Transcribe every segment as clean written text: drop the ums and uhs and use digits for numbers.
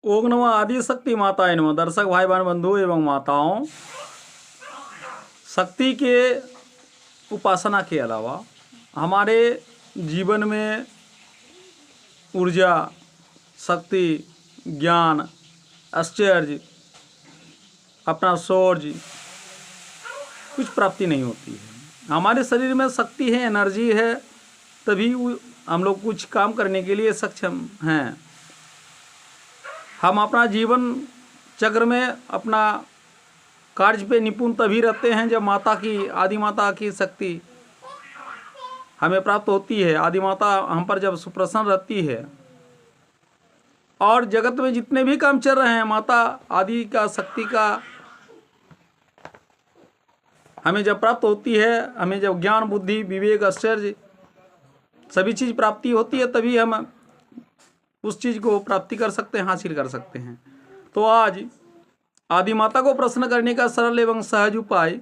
ओम नमः आदि शक्ति माताएं नमः। दर्शक भाई बहन बंधु एवं माताओं, शक्ति के उपासना के अलावा हमारे जीवन में ऊर्जा, शक्ति, ज्ञान, आश्चर्य, अपना शौर्य कुछ प्राप्ति नहीं होती है। हमारे शरीर में शक्ति है, एनर्जी है, तभी हम लोग कुछ काम करने के लिए सक्षम हैं। हम अपना जीवन चक्र में अपना कार्य पे निपुण तभी रहते हैं जब माता की, आदि माता की शक्ति हमें प्राप्त होती है। आदि माता हम पर जब सुप्रसन्न रहती है और जगत में जितने भी काम चल रहे हैं, माता आदि का शक्ति का हमें जब प्राप्त होती है, हमें जब ज्ञान, बुद्धि, विवेक, आश्चर्य सभी चीज़ प्राप्ति होती है, तभी हम उस चीज़ को प्राप्ति कर सकते हैं, हासिल कर सकते हैं। तो आज आदि माता को प्रसन्न करने का सरल एवं सहज उपाय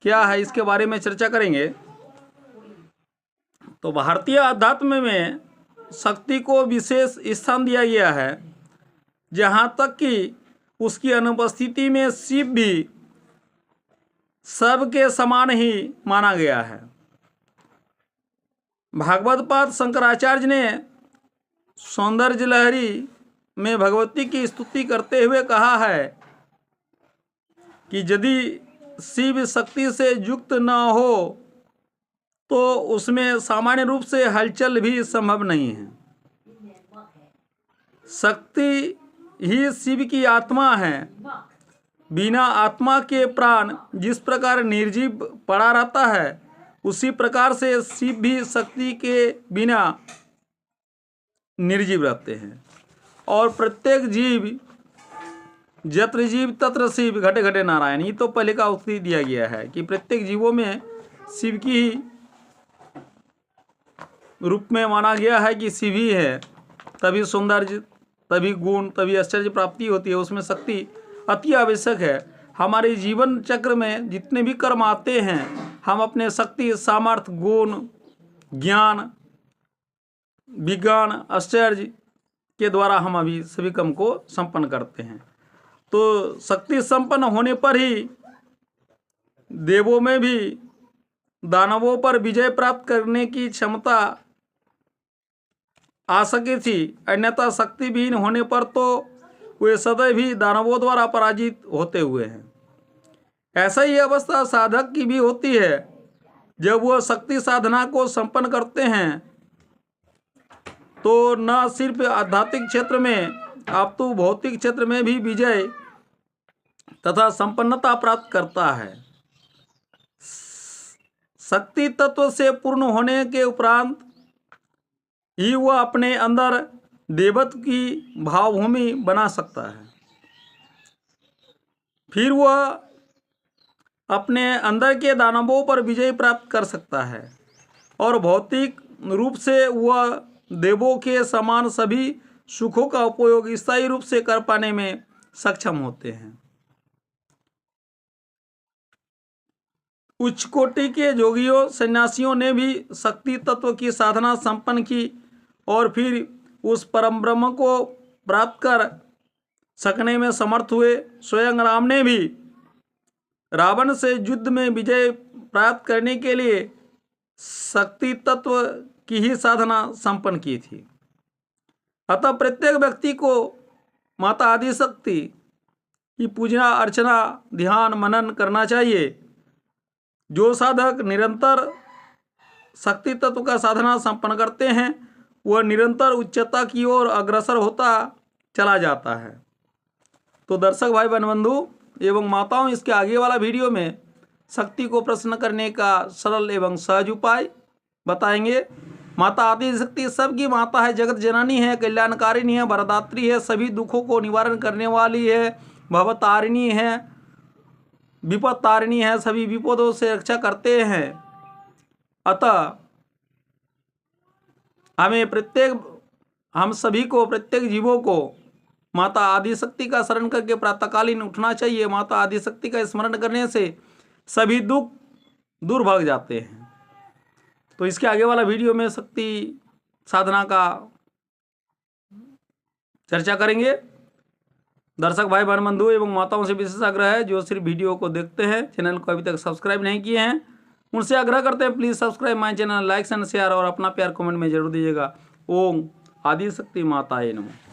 क्या है, इसके बारे में चर्चा करेंगे। तो भारतीय अध्यात्म में शक्ति को विशेष स्थान दिया गया है, जहाँ तक कि उसकी अनुपस्थिति में शिव भी सबके समान ही माना गया है। भागवत पाद शंकराचार्य ने सौंदर्य लहरी में भगवती की स्तुति करते हुए कहा है कि यदि शिव शक्ति से युक्त न हो तो उसमें सामान्य रूप से हलचल भी संभव नहीं है। शक्ति ही शिव की आत्मा है। बिना आत्मा के प्राण जिस प्रकार निर्जीव पड़ा रहता है, उसी प्रकार से शिव भी शक्ति के बिना निर्जीव रहते हैं। और प्रत्येक जीव यत्र जीव तत्र शिव, घटे घटे नारायण, ये तो पहले का उक्ति दिया गया है कि प्रत्येक जीवों में शिव की ही रूप में माना गया है कि शिव ही है। तभी सौंदर्य, तभी गुण, तभी आश्चर्य प्राप्ति होती है। उसमें शक्ति अति आवश्यक है। हमारे जीवन चक्र में जितने भी कर्म आते हैं, हम अपने शक्ति, सामर्थ्य, गुण, ज्ञान, विज्ञान, आश्चर्य के द्वारा हम अभी सभी कर्म को संपन्न करते हैं। तो शक्ति संपन्न होने पर ही देवों में भी दानवों पर विजय प्राप्त करने की क्षमता आ सकी थी, अन्यथा शक्ति विहीन होने पर तो वे सदैव ही दानवों द्वारा पराजित होते हुए हैं। ऐसा ही अवस्था साधक की भी होती है। जब वह शक्ति साधना को संपन्न करते हैं तो न सिर्फ आध्यात्मिक क्षेत्र में अपितु भौतिक क्षेत्र में भी विजय तथा संपन्नता प्राप्त करता है। शक्ति तत्व से पूर्ण होने के उपरांत ही वह अपने अंदर देवत्व की भावभूमि बना सकता है। फिर वह अपने अंदर के दानवों पर विजय प्राप्त कर सकता है और भौतिक रूप से वह देवों के समान सभी सुखों का उपयोग स्थायी रूप से कर पाने में सक्षम होते हैं। उच्च कोटि के योगियों, सन्यासियों ने भी शक्ति तत्व की साधना संपन्न की और फिर उस परम ब्रह्म को प्राप्त कर सकने में समर्थ हुए। स्वयं राम ने भी रावण से युद्ध में विजय प्राप्त करने के लिए शक्ति तत्व की ही साधना संपन्न की थी। अतः प्रत्येक व्यक्ति को माता आदि शक्ति की पूजना, अर्चना, ध्यान, मनन करना चाहिए। जो साधक निरंतर शक्ति तत्व का साधना संपन्न करते हैं, वह निरंतर उच्चता की ओर अग्रसर होता चला जाता है। तो दर्शक भाई बहन बंधु एवं माताओं, इसके आगे वाला वीडियो में शक्ति को प्रसन्न करने का सरल एवं सहज उपाय बताएंगे। माता आदि शक्ति सबकी माता है, जगत जननी है, कल्याणकारिणी है, वरदात्री है, सभी दुखों को निवारण करने वाली है, भवतारिणी है, विपद तारिणी है, सभी विपदों से रक्षा करते हैं। अतः हम सभी को, प्रत्येक जीवों को माता आदि शक्ति का शरण करके प्रातःकालीन उठना चाहिए। माता आदि शक्ति का स्मरण करने से सभी दुख दूर भाग जाते हैं। तो इसके आगे वाला वीडियो में शक्ति साधना का चर्चा करेंगे। दर्शक भाई बहन बंधु एवं माताओं से विशेष आग्रह है, जो सिर्फ वीडियो को देखते हैं, चैनल को अभी तक सब्सक्राइब नहीं किए हैं, उनसे आग्रह करते हैं please subscribe my channel, like and share और अपना प्यार कमेंट में जरूर दीजिएगा। ओम आदि शक्ति माताए नमः।